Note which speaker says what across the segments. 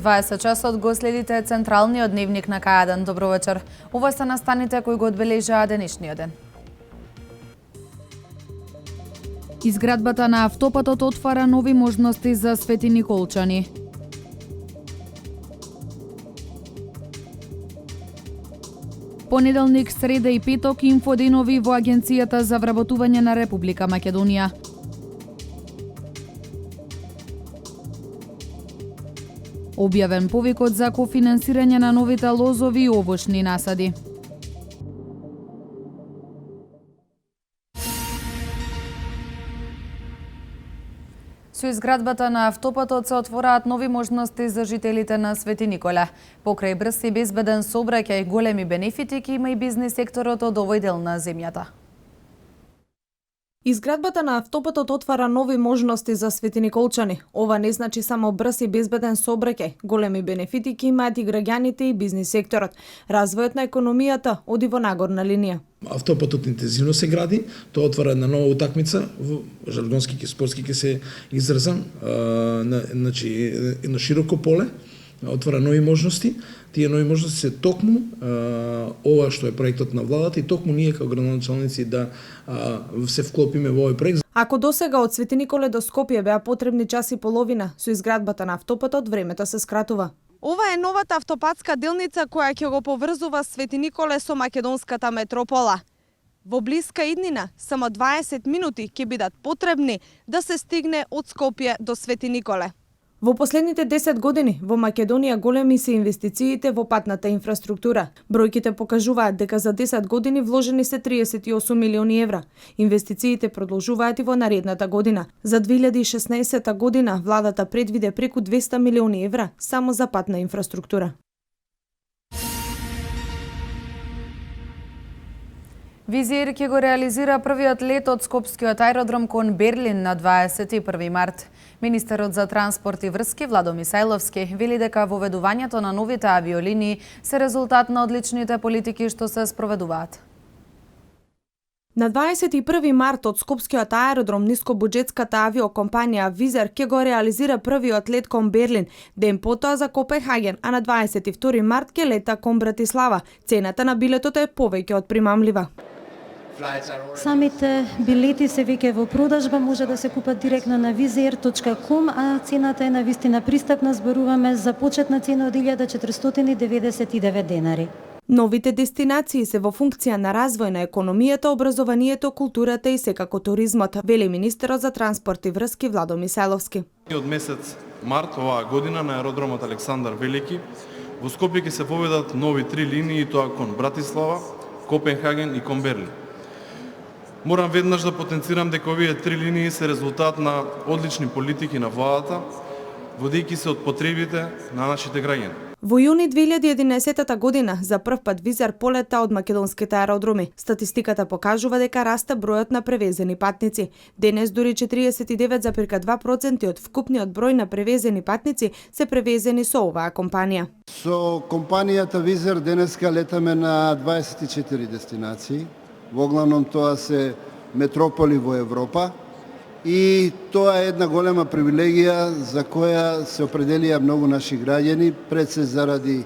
Speaker 1: 20 часот го следите централниот дневник на К1. Добро вечер. Ова се настаните кои го одбележаа денешниот ден. Изградбата на автопатот отвара нови можности за Свети Николчани. Понеделник, среда и петок инфоденови во Агенцијата за вработување на Република Македонија. Објавен повикот за кофинансирање на новите лозови и овошни насади. Со изградбата на автопатот се отвораат нови можности за жителите на Свети Николе. Покрај брз и безбеден сообраќај, големи бенефити ќе има и бизнис секторот од овој дел на земјата.
Speaker 2: Изградбата на автопатот отвара нови можности за Свети Николчани. Ова не значи само брз и безбеден сообраќај. Големи бенефити ќе имаат и граѓаните и бизнис секторот. Развојот на економијата оди во нагорна линија.
Speaker 3: Автопатот интензивно се гради, тоа отвара една нова утакмица, жаргонски и спортски ќе се изразам, значи едно широко поле, отвара нови можности. Тие нови можности се токму ова што е проектот на владата и токму ние како градоначалници да се вклопиме во овој проект.
Speaker 2: Ако досега од Свети Николе до Скопје беа потребни час и половина, со изградбата на автопатот времето се скратува. Ова е новата автопатска делница која ќе го поврзува Свети Николе со македонската метропола. Во блиска иднина, само 20 минути ќе бидат потребни да се стигне од Скопје до Свети Николе. Во последните 10 години во Македонија големи се инвестициите во патната инфраструктура. Бројките покажуваат дека за 10 години вложени се 38 милиони евра. Инвестициите продолжуваат и во наредната година. За 2016 година владата предвиде преку 200 милиони евра само за патна инфраструктура.
Speaker 1: Визир ќе го реализира првиот лет од Скопскиот аеродром кон Берлин на 21 март. Министерот за транспорт и врски Владо Мисајловски вели дека воведувањето на новите авиолинии се резултат на одличните политики што се спроведуваат.
Speaker 2: На 21 март од Скопскиот аеродром нискобуџетската авиокомпанија Визер ќе го реализира првиот лет кон Берлин, ден потоа за Копенхаген, а на 22 март ќе лета кон Братислава. Цената на билетот е повеќе од примамлива.
Speaker 4: Самите билети се веќе во продажба, може да се купат директно на vizair.com, а цената е навистина пристапна, зборуваме за почетна цена од 1499 денари.
Speaker 2: Новите дестинации се во функција на развој на економијата, образованието, културата и секако туризмот, вели министерот за транспорт и врски Владо Мисајловски.
Speaker 5: Од месец март оваа година на аеродромот Александар Велики во Скопје ќе се поведат нови 3 линии, тоа кон Братислава, Копенхаген и кон Берлин. Морам веднаш да потенцирам дека овие 3 линии се резултат на одлични политики на владата, водејќи се од потребите на нашите граѓани.
Speaker 2: Во јуни 2011 година за прв пат Визер полета од македонските аеродроми. Статистиката покажува дека расте бројот на превезени патници. Денес дури 49,2% од вкупниот број на превезени патници се превезени со оваа компанија.
Speaker 6: Со компанијата Визер денеска летаме на 24 дестинации. Во главном тоа се метрополи во Европа и тоа е една голема привилегија за која се определија многу наши граѓани, пред се заради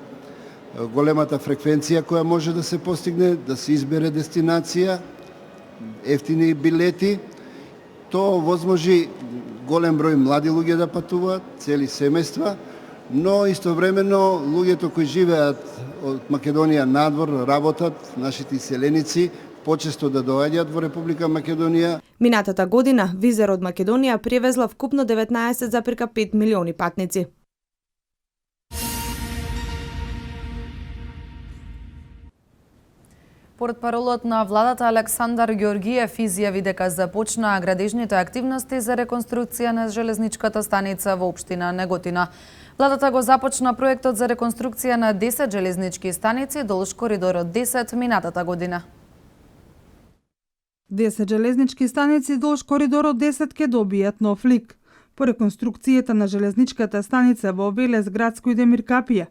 Speaker 6: големата фреквенција која може да се постигне, да се избере дестинација, ефтини билети. Тоа возможи голем број млади луѓе да патуваат, цели семејства, но истовремено луѓето кои живеат од Македонија надвор, работат, нашите иселеници, почесто да доаѓаат во Република Македонија.
Speaker 2: Минатата година Визер од Македонија превезла вкупно 19,5 милиони патници.
Speaker 1: Портпаролот на владата Александар Ѓоргиев изјави дека започнаа градежните активности за реконструкција на железничката станица во општина Неготина. Владата го започна проектот за реконструкција на 10 железнички станици долж коридорот 10 минатата година.
Speaker 7: 10 железнички станици долж коридорот 10 ќе добијат нов лик. По реконструкцијата на железничката станица во Велес, Градско и Демир Капија,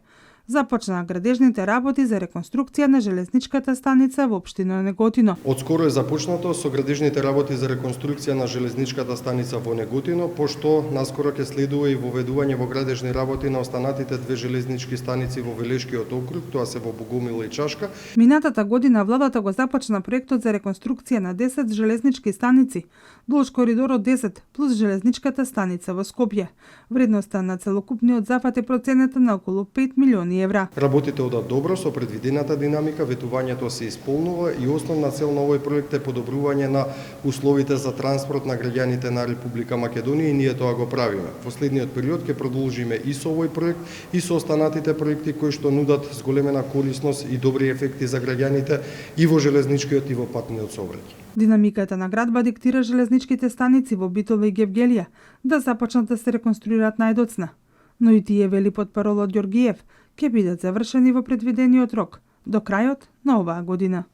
Speaker 7: започнаа градежните работи за реконструкција на железничката станица во општина Неготино.
Speaker 8: Одскоро е започнато со градежните работи за реконструкција на железничката станица во Неготино, пошто наскоро ќе следува и воведување во градежни работи на останатите две железнички станици во Велешкиот округ, тоа се во Богомил и Чашка.
Speaker 7: Минатата година владата го започна проектот за реконструкција на 10 железнички станици, долж коридорот 10 плюс железничката станица во Скопје. Вредноста на целокупниот зафат е проценета на околу 5 милиони евра.
Speaker 8: Работите одат добро со предвидената динамика, ветувањето се исполнува и основна цел на овој проект е подобрување на условите за транспорт на граѓаните на Република Македонија и ние тоа го правиме. Во следниот период ќе продолжиме и со овој проект и со останатите проекти кои што нудат зголемена корисност и добри ефекти за граѓаните и во железничкиот и во патниот сообраќај.
Speaker 7: Динамиката на градба диктира железничките станици во Битола и Гевгелија да започнат да се реконструираат најдоцна. Но и тие, вели потпаролот Ѓоргиев, ќе бидат завршени во предвидениот рок, до крајот на оваа година.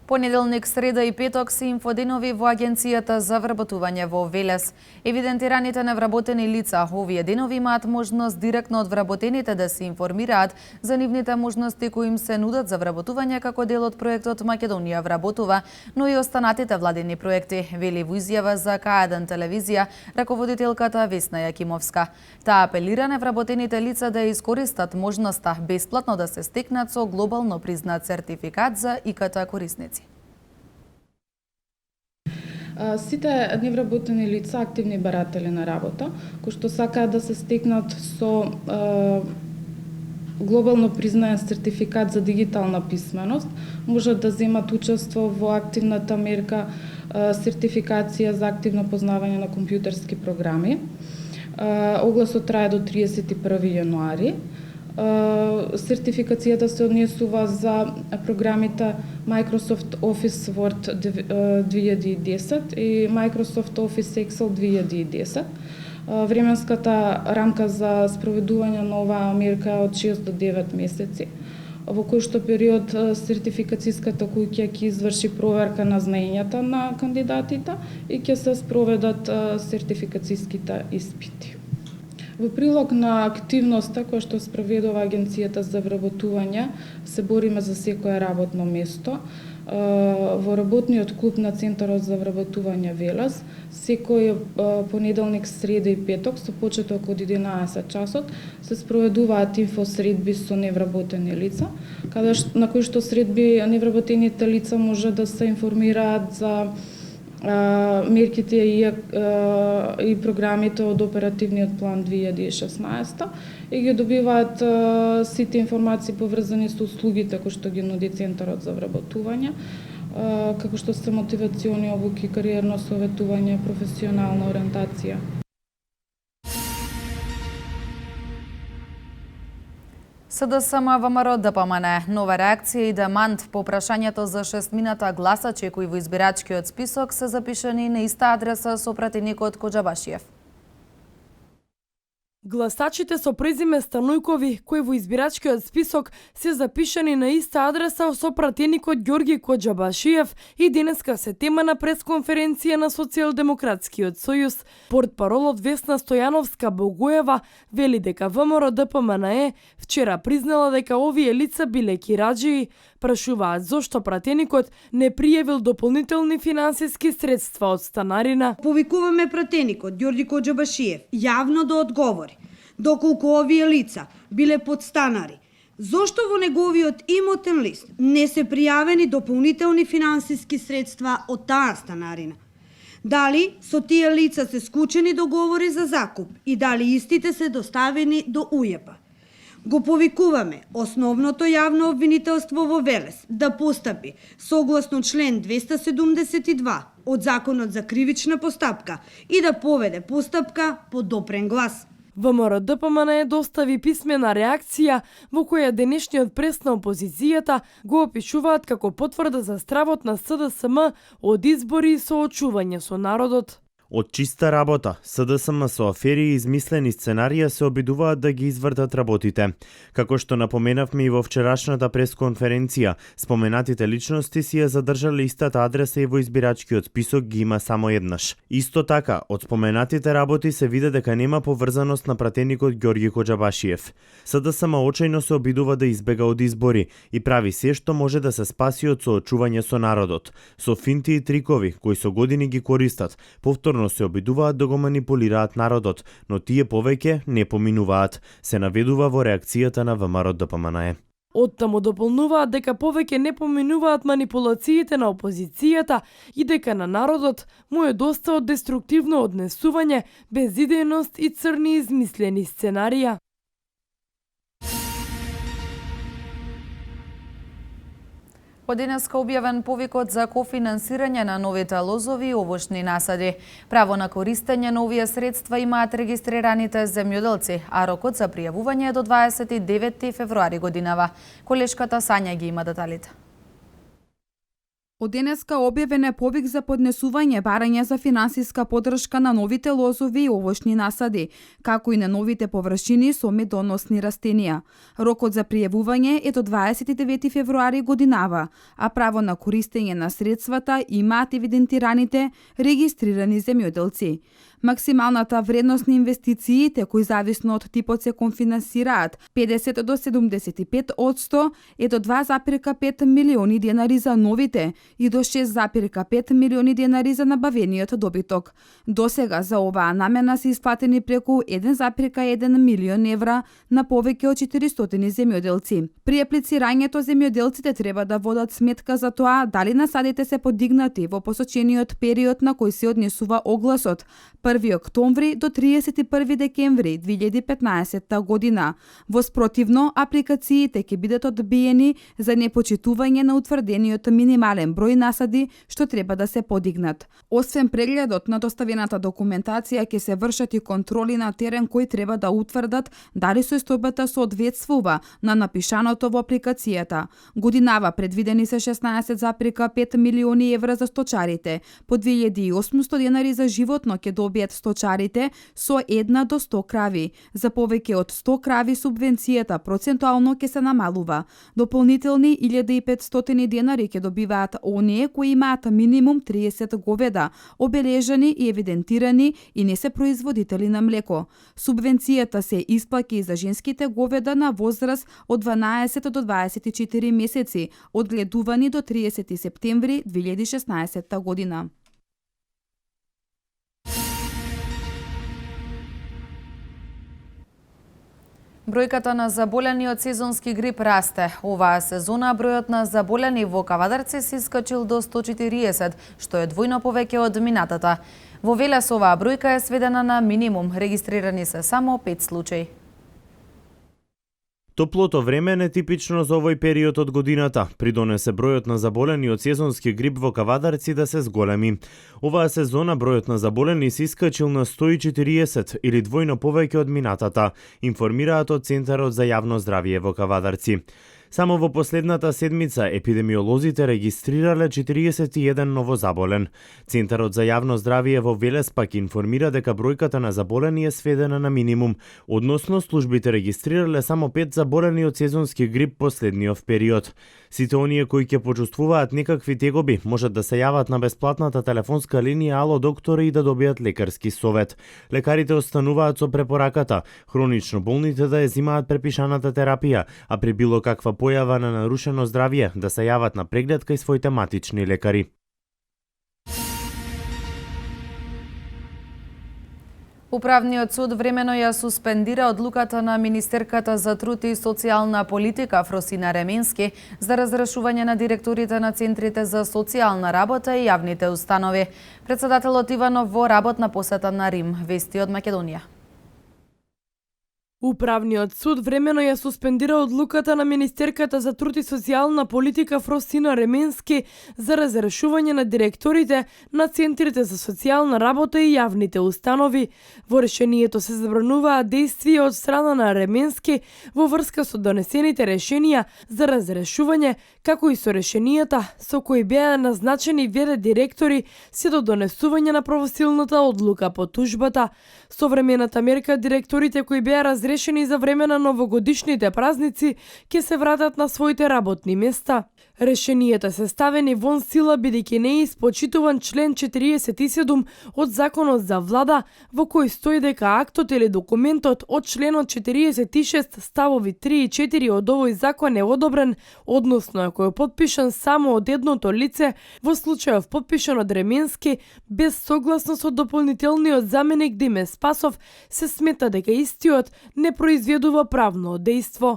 Speaker 1: Понеделник, среда и петок се инфоденови во Агенцијата за вработување во Велес. Евидентираните невработени лица овие денови имаат можност директно од вработените да се информираат за нивните можности кои им се нудат за вработување како дел од проектот Македонија вработува, но и останатите владени проекти, вели во изјава за К1 телевизија раководителката Весна Јакимовска. Таа апелира невработените лица да искористат можноста бесплатно да се стекнат со глобално признат сертификат за ИКТ корисници.
Speaker 9: Сите невработени лица, активни баратели на работа, кои што сакаат да се стекнат со глобално признаен сертификат за дигитална писменост, можат да земат учество во активната мерка сертификација за активно познавање на компјутерски програми. Огласот трае до 31 јануари. Сертификацијата се однесува за програмите Microsoft Office Word 2010 и Microsoft Office Excel 2010. Временската рамка за спроведување на оваа мерка е од 6 до 9 месеци, во кој што период сертификацијската куќа ќе изврши проверка на знаењата на кандидатите и ќе се спроведат сертификацијските испити. Во прилог на активноста која што спроведува Агенцијата за вработување, се бориме за секое работно место. Во работниот клуб на Центарот за вработување Велес, секој понеделник, среда и петок со почеток од 11 часот се спроведуваат инфосредби со невработени лица, на кои што средби невработените лица може да се информираат за мерките и програмите од оперативниот план 2016 и ги добиваат сите информации поврзани со услугите кои што ги нуди Центарот за вработување, како што се мотивациони обуки, кариерно советување, професионална ориентација.
Speaker 1: СДСМ ВМРО ДПМН нова реакција и демант по прашањето за 6 гласачи кои во избирачкиот список се запишани на иста адреса со пратеникот Коџабашиев.
Speaker 10: Гласачите со презиме Станујкови, кои во избирачкиот список се запишани на иста адреса со пратеникот Ѓорги Коџабашиев и денеска се тема на пресконференција на Социјалдемократскиот сојуз. Портпаролот Весна Стојановска-Богоева вели дека ВМРО ДПМН вчера признала дека овие лица биле кираџии, прашуваат зошто пратеникот не пријавил дополнителни финансиски средства од станарина.
Speaker 11: Повикуваме пратеникот Ѓорги Коџабашиев јавно да одговори доколку овие лица биле подстанари, зошто во неговиот имотен лист не се пријавени дополнителни финансиски средства од таа станарина. Дали со тие лица се склучени договори за закуп и дали истите се доставени до УЈП. Го повикуваме основното јавно обвинителство во Велес да постапи согласно член 272 од Законот за кривична постапка и да поведе постапка по допрен глас.
Speaker 10: ВМРО ДПМН достави писмена реакција во која денешниот прес на опозицијата го опишуваат како потврда за стравот на СДСМ од избори и соочување со народот.
Speaker 12: Од чиста работа, СДСМ со афери и измислени сценарија се обидуваат да ги извртат работите. Како што напоменавме и во вчерашната пресконференција, споменатите личности си ја задржале истата адреса и во избирачкиот список ги има само еднаш. Исто така, од споменатите работи се види дека нема поврзаност на пратеникот Ѓорги Коџабашиев. СДСМ очајно се обидува да избега од избори и прави се што може да се спаси од соочување со народот, со финти и трикови кои со години ги користат. Повторно се обидуваат да го манипулираат народот, но тие повеќе не поминуваат, се наведува во реакцијата на ВМРО ДПМНЕ.
Speaker 10: Оттаму дополнуваат дека повеќе не поминуваат манипулациите на опозицијата и дека на народот му е доста од деструктивно однесување, безидејност и црни измислени сценарија.
Speaker 1: Од денеска објавен повикот за кофинансирање на новите лозови и овошни насади. Право на користење на овие средства имаат регистрираните земјоделци, а рокот за пријавување е до 29 февруари годинава. Колешката Сања ги има деталите.
Speaker 2: Од денеска објавен е повик за поднесување барање за финансиска поддршка на новите лозови и овошни насади, како и на новите површини со медоносни растенија. Рокот за пријавување е до 29 февруари годинава, а право на користење на средствата имаат евидентираните регистрирани земјоделци. Максималната вредност на инвестициите, кои зависно од типот се конфинансираат, 50 до 75% е до 2,5 милиони денари за новите и до 6,5 милиони денари за набавениот добиток. Досега за оваа намена се исплатени преку 1,1 милион евра на повеќе од 400 земјоделци. При аплицирањето земјоделците треба да водат сметка за тоа дали насадите се подигнати во посочениот период на кој се однесува огласот, 1 октомври до 31 декември 2015 година. Во спротивно, апликациите ќе бидат одбиени за непочитување на утврдениот минимален број насади што треба да се подигнат. Освен прегледот на доставената документација ќе се вршат и контроли на терен кои треба да утврдат дали состојбата соодветствува на напишаното во апликацијата. Годинава предвидени се 16,5 милиони евра за сточарите, по 2800 денари за животно ќе добијат сточарите со 1 до 100 крави. За повеќе од 100 крави субвенцијата процентуално ќе се намалува. Дополнителни 1500 денари ќе добиваат оние кои имаат минимум 30 говеда, обележани и евидентирани и не се производители на млеко. Субвенцијата се исплаќа и за женските говеда на возраст од 12 до 24 месеци, одгледувани до 30 септември 2016 година.
Speaker 1: Бројката на заболени од сезонски грип расте. Оваа сезона бројот на заболени во Кавадарци се искачил до 140, што е двојно повеќе од минатата. Во Велес оваа бројка е сведена на минимум, регистрирани се само 5 случаи.
Speaker 12: Топлото време е нетипично за овој период од годината. Придонесе бројот на заболени од сезонски грип во Кавадарци да се зголеми. Оваа сезона бројот на заболени се искачил на 140 или двојно повеќе од минатата, информираат од Центарот за јавно здравје во Кавадарци. Само во последната седмица епидемиолозите регистрирале 41 новозаболен. Центарот за јавно здравје во Велес пак информира дека бројката на заболени е сведена на минимум, односно службите регистрирале само 5 заболени од сезонски грип последниот период. Сите оние кои ќе почувствуваат некакви тегоби можат да се јават на бесплатната телефонска линија Ало доктори и да добијат лекарски совет. Лекарите остануваат со препораката хронично болните да ја земаат препишаната терапија, а при било каква појава на нарушено здравје да се јават на преглед кај своите матични лекари.
Speaker 1: Управниот суд времено ја суспендира одлуката на министерката за труд и социјална политика Фросина Ременски за разрешување на директорите на центрите за социјална работа и јавните установи. Председателот Иванов во работна посета на Рим, вести од Македонија.
Speaker 10: Управниот суд времено ја суспендира одлуката на Министерката за труд и социјална политика Фросина Ременски за разрешување на директорите на центрите за социјална работа и јавните установи. Во решението се забрануваат действија од страна на Ременски во врска со донесените решенија за разрешување, како и со решенијата со кои беа назначени вд директори се до донесување на правосилната одлука по тужбата. Современата мерка директорите кои беа разрешени за време на новогодишните празници ќе се вратат на своите работни места. Решенијата се ставени вон сила бидејќи не е испочитуван член 47 од Законот за влада, во кој стои дека актот или документот од членот 46 ставови 3 и 4 од овој закон е одобрен, односно ако е подпишан само од едното лице, во случајов подпишан од Ременски, без согласност од дополнителниот заменик Диме Спасов, се смета дека истиот не произведува правно дејство.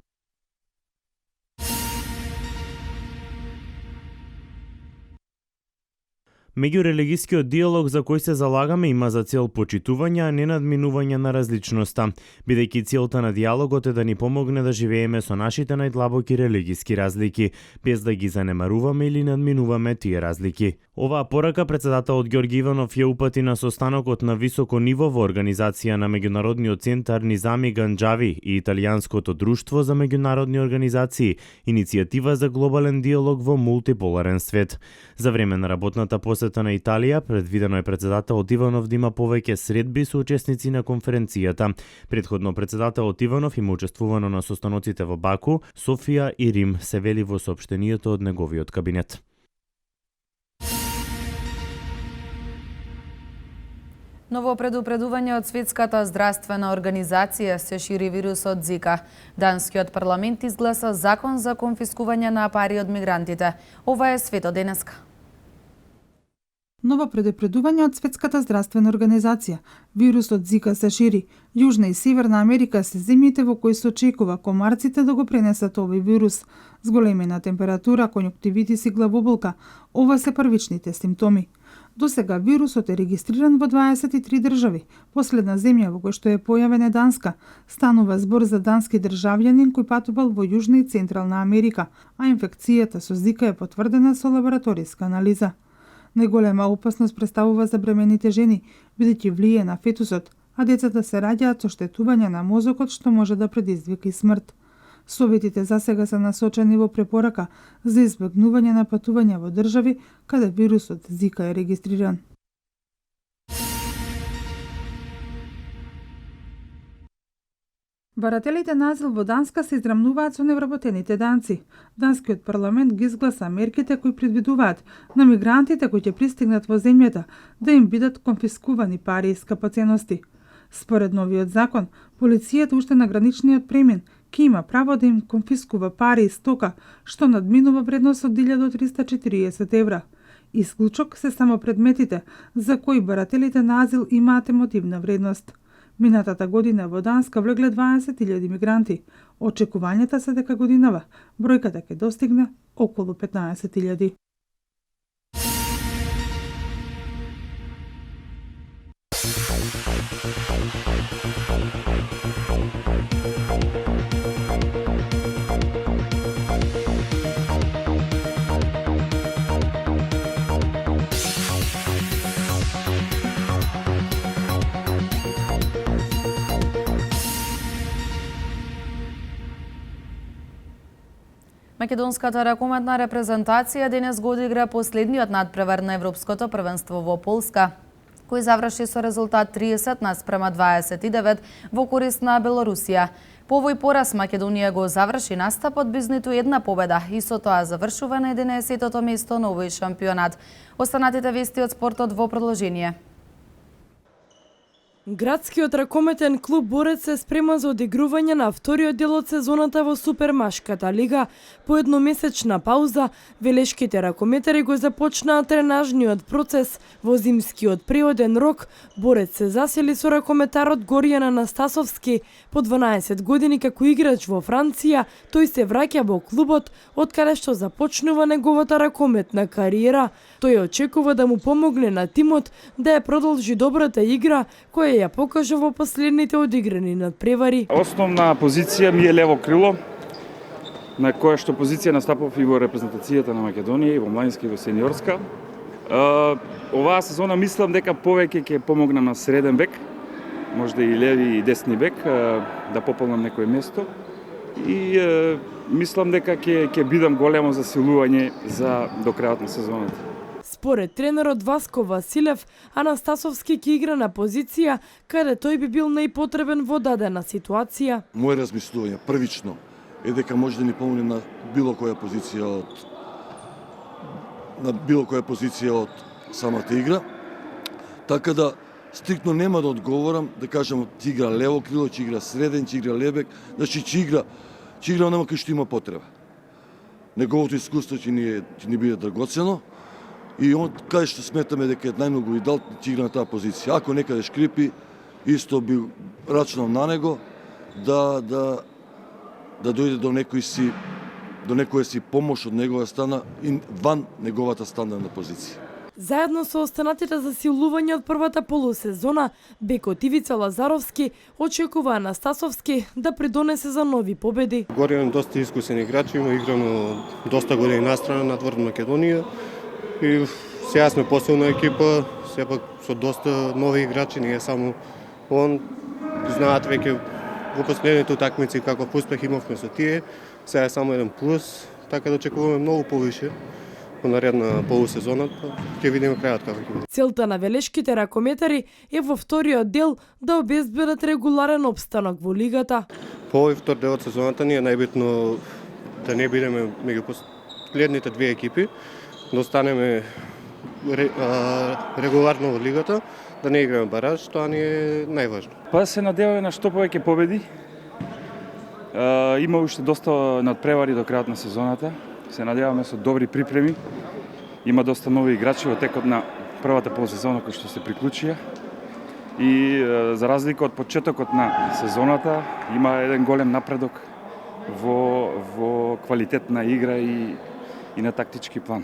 Speaker 12: Меѓурелигискиот диалог за кој се залагаме има за цел почитување, а не надминување на различноста, бидејќи целта на диалогот е да ни помогне да живееме со нашите најдлабоки религиски разлики, без да ги занемаруваме или надминуваме тие разлики. Оваа порака председателот Ѓорги Иванов ја упати на состанокот на високо ниво во организација на Меѓународниот центар Низами Ганџави и Италијанското друштво за меѓународни организации, иницијатива за глобален диалог во мултиполарен свет. За време на работната посета на Италија, предвидено е председателот Иванов да има повеќе средби со учесници на конференцијата. Предходно председателот Иванов има учествувано на состаноците во Баку, Софија и Рим, се вели во соопштението од неговиот кабинет.
Speaker 1: Ново предупредување од Светската здравствена организација се шири вирусот Зика. Данскиот парламент изгласа закон за конфискување на пари од мигрантите. Ова е свето денеска.
Speaker 7: Ново предупредување од Светската здравствена организација. Вирусот Зика се шири. Јужна и Северна Америка се земјите во кои се очекува комарците да го пренесат овој вирус. Зголемена температура, конјуктивитис и главоболка. Ова се првичните симптоми. До сега вирусот е регистриран во 23 држави. Последна земја во која што е појавен е Данска. Станува збор за дански државјанин кој патувал во Јужна и Централна Америка, а инфекцијата со Зика е потврдена со лабораториска анализа. Најголема опасност представува за бремените жени, бидејќи влие на фетусот, а децата се раѓаат со штетување на мозокот што може да предизвика и смрт. Советите за сега се насочени во препорака за избегнување на патување во држави каде вирусот Зика е регистриран. Барателите на азил во Данска се израмнуваат со невработените данци. Данскиот парламент ги изгласа мерките кои предвидуваат на мигрантите кои ќе пристигнат во земјата да им бидат конфискувани пари и скапоценности. Според новиот закон, полицијата уште на граничниот премин ќе има право да им конфискува пари и стока што надминува вредност од 1340 евра. Исклучок се само предметите за кои барателите на азил имаат емотивна вредност. Минатата година во Данска влегле 20.000 мигранти. Очекувањата се дека годинава бројката ќе достигне околу 15.000.
Speaker 1: Македонската ракометна репрезентација денес го одигра последниот надпревар на Европското првенство во Полска, кој заврши со резултат 30:29 во корист на Белорусија. По овој пораз Македонија го заврши настапот без ниту една победа и со тоа завршува на 11-тото место на овој шампионат. Останатите вести од спортот во продолжение.
Speaker 10: Градскиот ракометен клуб Борец се спрема за одигрување на вториот дел од сезоната во Супермашката лига. По едномесечна пауза, велешките ракометари го започнаа тренажниот процес. Во зимскиот преоден рок, Борец се засели со ракометарот Горјан Анастасовски. По 12 години како играч во Франција, тој се враќа во клубот, од каде што започнува неговата ракометна кариера. Тој очекува да му помогне на тимот да ја продолжи добрата игра која ја покажа во последните одиграни надпревари.
Speaker 13: Основна позиција ми е лево крило, на која што позиција настапав и во репрезентацијата на Македонија и во младинска и во сениорска. Оваа сезона мислам дека повеќе ќе помогнам на среден бек, можда и леви и десни бек, да пополнам некое место. И мислам дека ќе бидам големо засилување за до крајот на сезоната.
Speaker 10: Според тренерот Васко Василев, Анастасовски ќе игра на позиција каде тој би бил најпотребен во дадена ситуација.
Speaker 14: Моje размислување првично е дека може да ни помогне на било која позиција од самата игра. Така да стриктно нема да одговорам да кажам ќе игра лево крило, ќе игра среден, ќе игра левек, значи ќе игра нема кај што има потреба. Неговото искуство ќе ни биде драгоцено и он кај што сметаме дека е најмногу идеал ќе игра на таа позиција. Ако некаде шкрипи, исто би рачнал на него да дојде до некоја си помош од негова страна и ван неговата стандардна позиција.
Speaker 10: Заедно со останатите засилувања од првата полусезона, бекот Ивица Лазаровски очекува Анастасовски да придонесе за нови победи.
Speaker 15: Горјан доста искусен играч, има играно доста години настрана надвор Македонија и сега сме посилна екипа, сепак со доста нови играчи, не е само он. Знаат веќе во последните утакмици каков успех имавме со тие, сега е само еден плюс, така да очекуваме многу повише во наредна полусезона, ќе видиме крајот како ќе биде.
Speaker 10: Целта на велешките ракометари е во вториот дел да обезбедат регуларен опстанок во лигата.
Speaker 15: По овој втор дел од сезоната ни е најбитно да не бидеме меѓу последните две екипи, да останеме регуларно во лигата, да не играме бараж, тоа ни е најважно.
Speaker 13: Па се надеваме на што повеќе победи. Има уште доста надпревари до крајот на сезоната. Се надеваме со добри припреми. Има доста нови играчи во текот на првата полусезона кои што се приклучија. И за разлика од почетокот на сезоната, има еден голем напредок во квалитет на игра и на тактички план.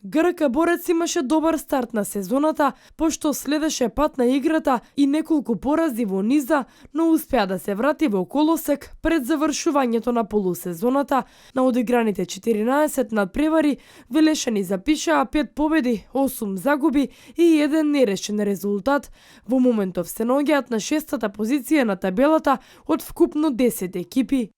Speaker 10: ГРК Борец имаше добар старт на сезоната, пошто следеше пат на играта и неколку порази во низа, но успеа да се врати во колосек пред завршувањето на полусезоната. На одиграните 14 надпревари, Велешани запишаа 5 победи, 8 загуби и 1 нерешен резултат. Во моментов се наоѓаат на 6-та позиција на табелата од вкупно 10 екипи.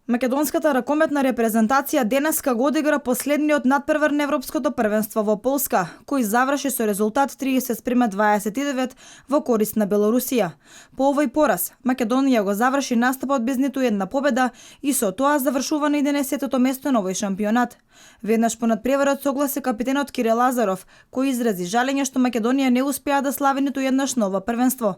Speaker 2: Македонската ракометна репрезентација денеска го одигра последниот надпревар на Европското првенство во Полска, кој заврши со резултат 30:29 во корист на Белорусија. По овој пораз, Македонија го заврши настапот без ниту една победа и со тоа завршува на 11-тото место на овој шампионат. Веднаш по надпреварот согласи капитенот Кирил Лазаров, кој изрази жалење што Македонија не успеа да слави ниту еднаш на ова првенство.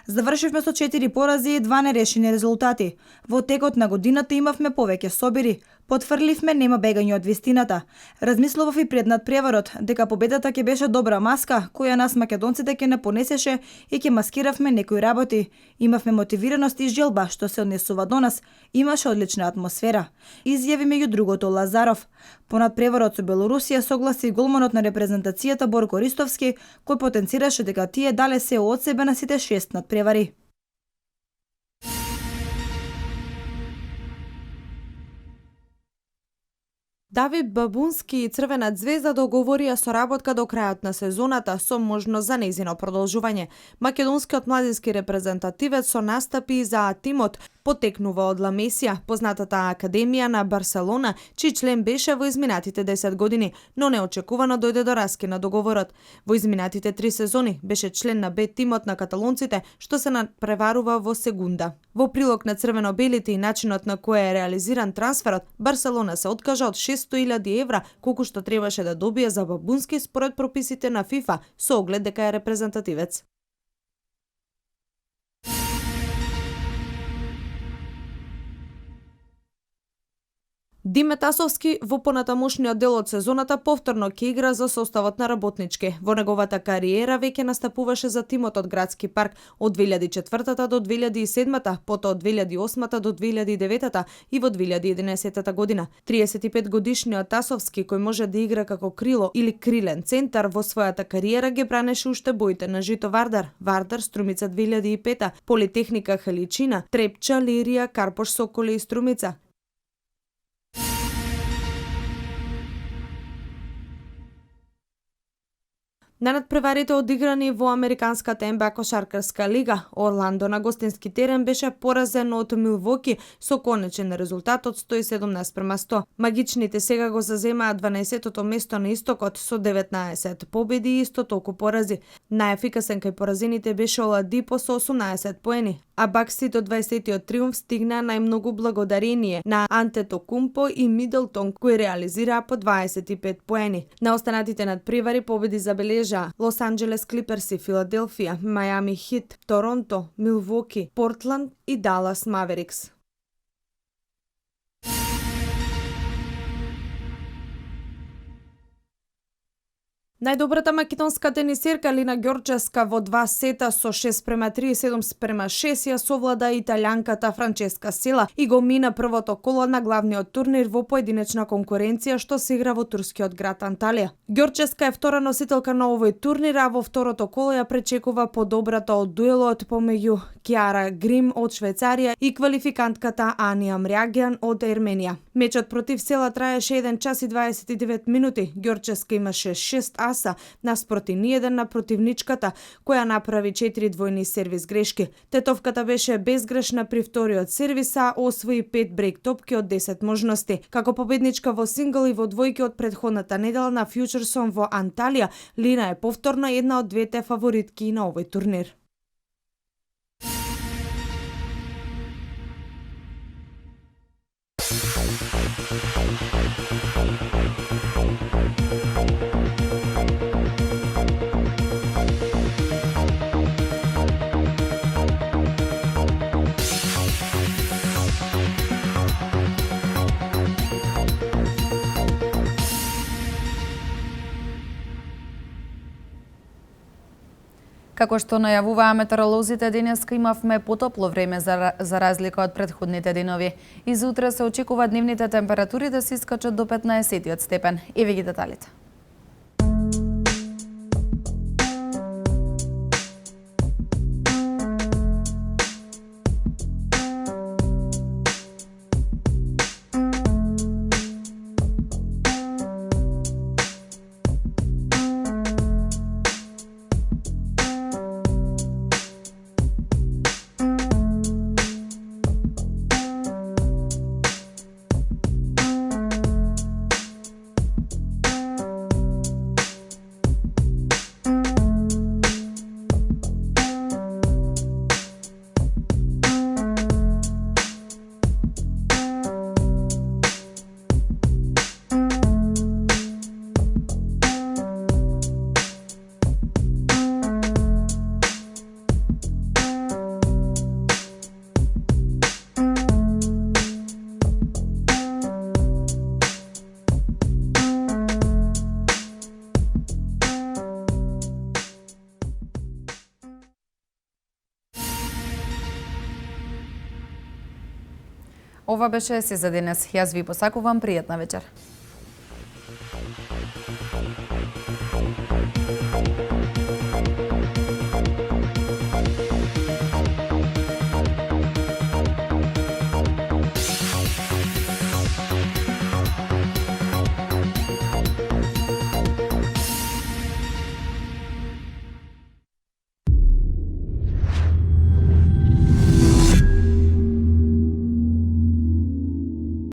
Speaker 2: Завршивме со 4 порази и 2 нерешени резултати. Во текот на годината имавме повеќе собири, потврливме нема бегање од вистината. Размислував и пред надпреварот дека победата ќе беше добра маска која нас македонците ќе не понесеше и ќе маскиравме некои работи. Имавме мотивираност и желба што се однесува до нас, имаше одлична атмосфера. Изјави меѓу другото Лазаров. По надпреварот со Белорусија согласи голманот на репрезентацијата Борко Ристовски, кој потенцираше дека тие дале се од себе на сите 6 надпревари.
Speaker 16: Давид Бабунски и Црвена ѕвезда договорија соработка до крајот на сезоната со можност за нејзино продолжување. Македонскиот младински репрезентативец со настапи за тимот потекнува од Ла Месија, познатата академија на Барселона, чиј член беше во изминатите 10 години, но неочекувано дојде до раскин на договорот. Во изминатите 3 сезони беше член на Б тимот на каталонците, што се надпреварува во Сегунда. Во прилог на црвено-белите и начинот на кој е реализиран трансферот, Барселона се откажа од 600.000 евра, колку што требаше да добие за Бабунски според прописите на ФИФА, со оглед дека е репрезентативец. Диме Тасовски во понатамошниот дел од сезоната повторно ќе игра за составот на Работнички. Во неговата кариера веќе настапуваше за тимот од Градски парк од 2004 до 2007, потоа од 2008 до 2009 и во 2011 година. 35 годишниот Тасовски, кој може да игра како крило или крилен центар, во својата кариера ги бранеше уште боите на Жито Вардар, Вардар Струмица 2005, Политехника Халичина, Трепча, Лирија, Карпош Соколе и Струмица. На надпреварите одиграни во Американската НБА кошаркарска лига, Орландо на гостински терен беше поразен од Милвоки со конечен резултат од 117:100. Магичните сега го заземаат 12-тото место на истокот со 19 победи и исто толку порази. Најефикасен кај поразените беше Оладипо со 18 поени, а Баксите од 20-тиот триумф стигнаа најмногу благодарение на Антетокумпо и Мидлтон, кои реализираа по 25 поени. На останатите надпревари победи забележа Лос Анџелес Клиперси, Филаделфија, Мајами Хит, Торонто, Милвоки, Портланд и Далас Маверикс. Најдобрата македонска тенисерка Лина Ѓорчевска во 2 сета со 6:3 и 7:6 ја совлада италијанката Франческа Села и го мина првото коло на главниот турнир во поединечна конкуренција што се игра во турскиот град Анталија. Ѓорчевска е втора носителка на овој турнир, а во второто коло ја пречекува подобрата од дуелот помеѓу Кјара Грим од Швајцарија и квалификантката Анија Мрјагјан од Ерменија. Мечот против Села траеше 1 час и 29 минути. Ѓорчевска имаше 6 аса наспроти ниеден на противничката, која направи 4 двојни сервис грешки. Тетовката беше безгрешна при вториот сервис, а освои 5 брейк топки од 10 можности. Како победничка во сингл и во двојки од претходната недела на Фјучерсон во Анталија, Лина е повторно една од двете фаворитки на овој турнир.
Speaker 1: Како што најавуваа метеоролозите, денеска имавме потопло време за разлика од претходните денови. И за утре се очекува дневните температури да се искачат до 15-тиот степен. Еве ги деталите. Ова беше се за денес. Јас ви посакувам пријатна вечер.